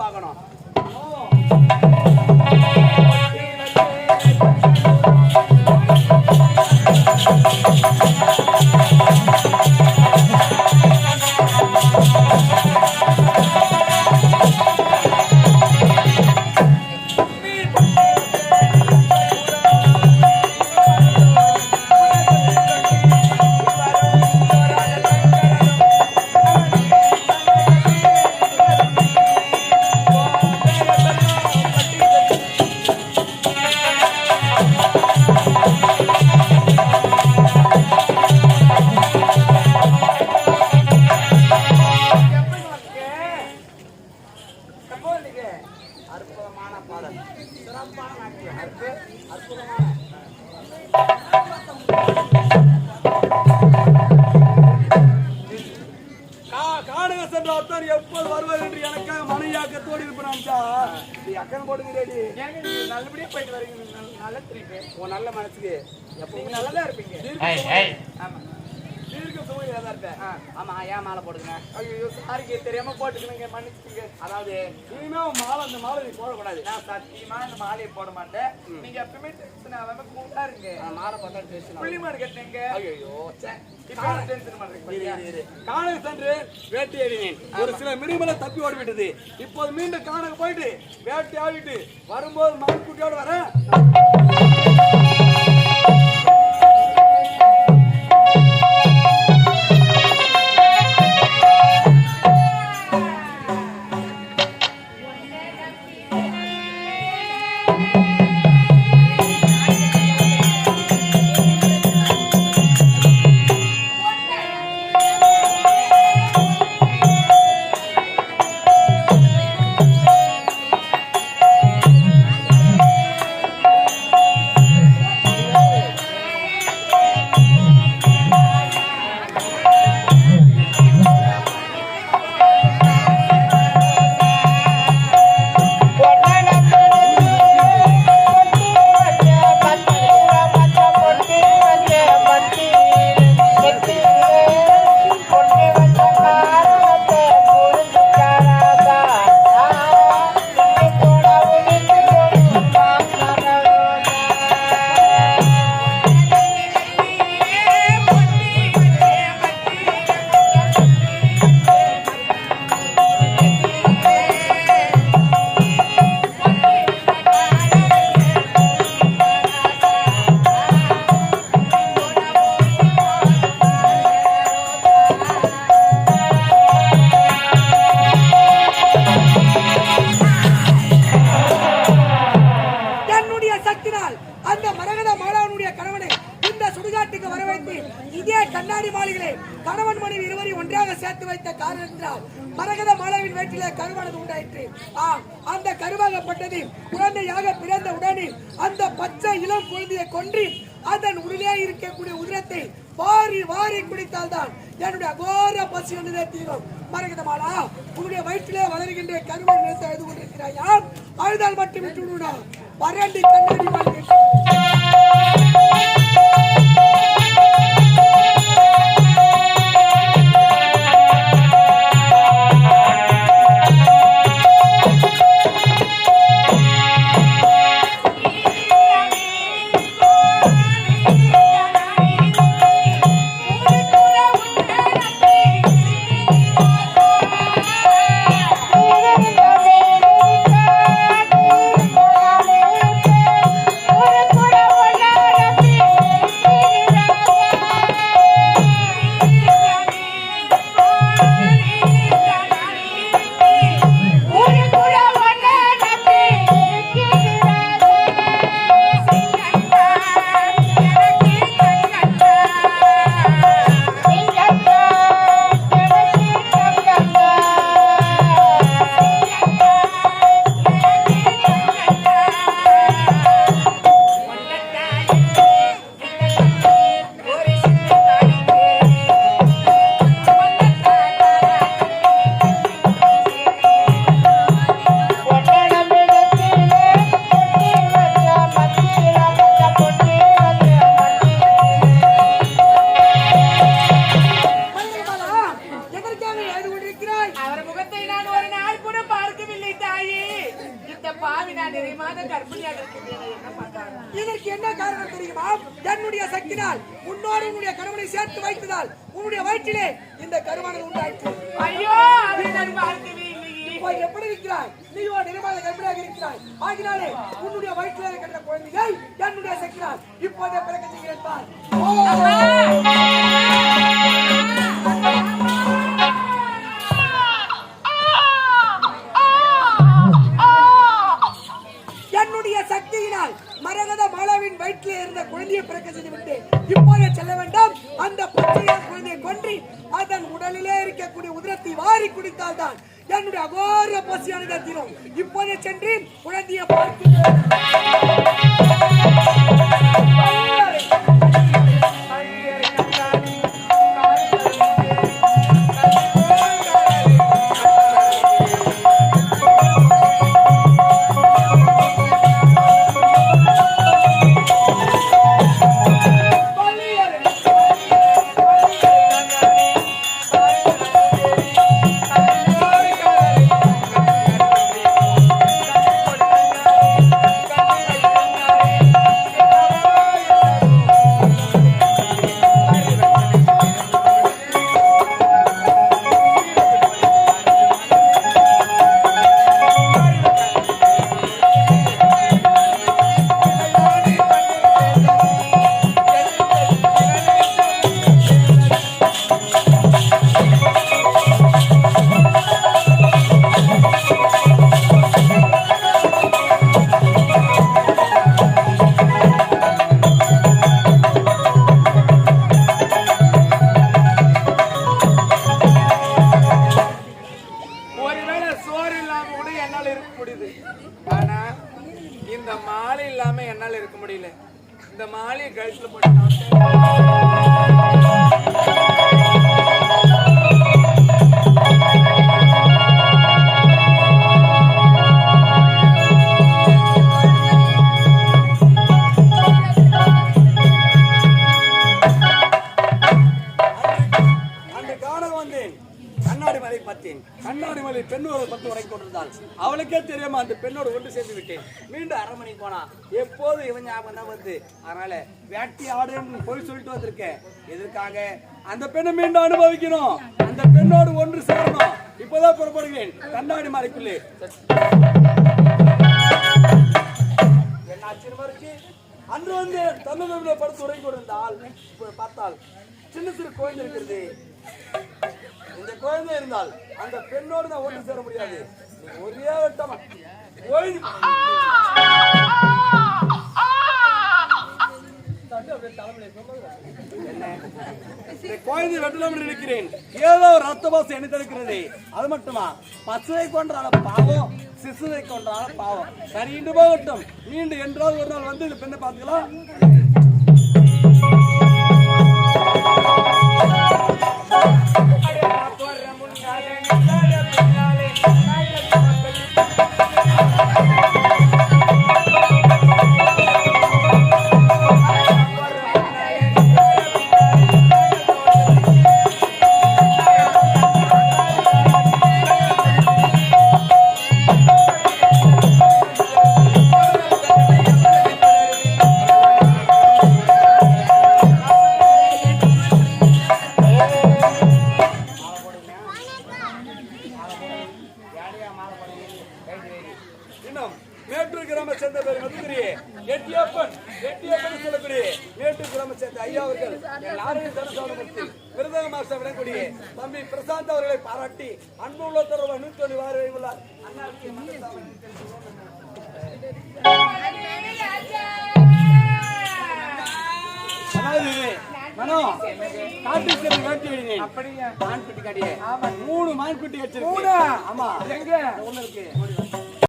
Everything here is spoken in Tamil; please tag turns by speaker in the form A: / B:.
A: பார்க்கணும். எப்போது வருவார் என்று எனக்காக மனையாக்கத்தோடு இருப்பான்டா. அக்கன் போடுங்கிறேடி நல்லபடியா போயிட்டு வரீங்க. நல்ல திருப்பி உன் நல்ல மனசுக்கு எப்பவும் நல்லதா இருப்பீங்க. தீர்க்க சுமையா தான் இருப்பேன். ஆமா ஏன் மாலை போடுங்க? ஐயோ சாரிக்கு தெரியாம போட்டுக்கணுங்க, மன்னிச்சுங்க. அதாவது இனிமே மாலை அந்த மாலை நீ போடக்கூடாது. நான் சத்தியமா இந்த மாலையை போட மாட்டேன். நீங்க எப்பவுமே டென்ஷன் ஆகாம கூட்டா இருங்க. மாலை பார்த்தா டென்ஷன் புள்ளிமாடு கட்டுங்க. ஐயோ காணக சென்று வேட்டி ஏறினேன். ஒரு சில மிருகங்களை தப்பி ஓடிவிட்டது. இப்போது மீண்டும் காணக போயிட்டு வேட்டி ஆடிட்டு வரும்போது மகன் குட்டியோடு வரேன். கண்ணாடி மாளிகளை கணவன் மனைவி இருவரையும் ஒன்றாக சேர்த்து வைத்த காரணத்தினால் மரகத மாலாவின் வயிற்றிலே கருவானது உண்டாயிற்று. அந்த கருவாகப்பட்டது குழந்தையாக பிறந்த உடனே அந்த பச்சை இளம் குழந்தையை கொன்று அதன் உடனே இருக்கக்கூடிய உதிரத்தை வாரி வாரி குடித்தால் தான் என்னுடைய அகோர பசி வந்ததே தீரும். மரகத மாலா, உன்னுடைய வயிற்றிலே வளர்கின்ற கருவான் நிலத்தை எழுது கொண்டிருக்கிறாயா? அழுதால் மட்டும் விட்டு விடுடா. பரண்டி கண்ணாடி மாளிகை இதற்கு என்ன காரணம் தெரியுமா? என்னுடைய சக்தினால் உன்னோடு உன்னுடைய கணவனை சேர்த்து வைத்ததால் உன்னுடைய வயிற்றிலே இந்த கருவானது உண்டாயிற்று. ஐயோ, எப்படி இருக்கிறாய்? நீயோ நிர்மாத கர்ப்பிணியாக இருக்கிறாய். ஆகினாலே உன்னுடைய வயிற்றிலே இருக்கின்ற குழந்தையை என்னுடைய சக்தினால் இப்போதே பிறக்க செய்கிறேன் பார். என்னுடைய சக்தியினால் மரகத மாலாவின் வயிற்றிலே இருந்த குழந்தையை பிறக்க செய்து விட்டேன். இப்போதே செல்ல வேண்டாம். அந்த பச்சையான குழந்தையை கொன்று அதன் உடலிலே இருக்கக்கூடிய உதிரத்தை வாரி குடித்தால் தான் என்னுடைய அகோர பசியானது தீரும். இப்போதே சென்று குழந்தையை பார்க்கிறேன். கண்ணாடி பெண்ணோட 10 வரை கொண்டிருந்தாள். அவளுக்கே தெரியாம அந்த பெண்ணோடு ஒன்று சேர்ந்து விட்டேன். மீண்டும் அரண்மனை போனா எப்போது இவன் ஞாபகம் தான் வந்து. அதனால வேட்டி ஆடுன்னு போய் சொல்லிட்டு வந்திருக்கேன். எதற்காக? அந்த பெண்ணை மீண்டும் அனுபவிக்கணும், அந்த பெண்ணோடு ஒன்று சேரணும். இப்போதான் புறப்படுகிறேன் கண்ணாடி மலைக்குள்ளே. என்ன ஆச்சரியமா அன்று வந்து தமிழ் படுத்து உரை கொண்டிருந்தால் பார்த்தால் சின்ன சிறு குழந்தை இருக்கிறது. இந்த குழந்தை இருந்தால் அந்த பெண்ணோடு நான் ஒன்று சேர முடியாது. ஒரே வட்டமா குழந்தை வெட்டலாம் நினைக்கிறேன். ஏதோ ரத்த பாசம் என்ன தடுக்கிறது. அது மட்டுமா பசுவை கொன்றால பாவம், சிசுவை கொன்றால பாவம். சரி, இன்று போகட்டும். மீண்டும் என்றாவது ஒரு நாள் வந்து இந்த பெண்ணை பார்த்துக்கலாம். மேட்டூர் கிராம சேர்ந்த பேர் மதுக்குரிய எட்டியப்பன் சொல்லக்கூடிய மேட்டூர் கிராம சேர்ந்த ஐயா அவர்கள் எல்லாரையும் தனசாதமூர்த்தி விருதக மாஸ்டர் விடக்கூடிய தம்பி பிரசாந்த் அவர்களை பாராட்டி அன்பு உள்ள தொடர்பு 101 வாரவை உள்ளார். மான்குட்டி கட்டியே 3 மான்குட்டி வச்சிருக்கேன். ஆமா, எங்க ஒண்ணு இருக்கு.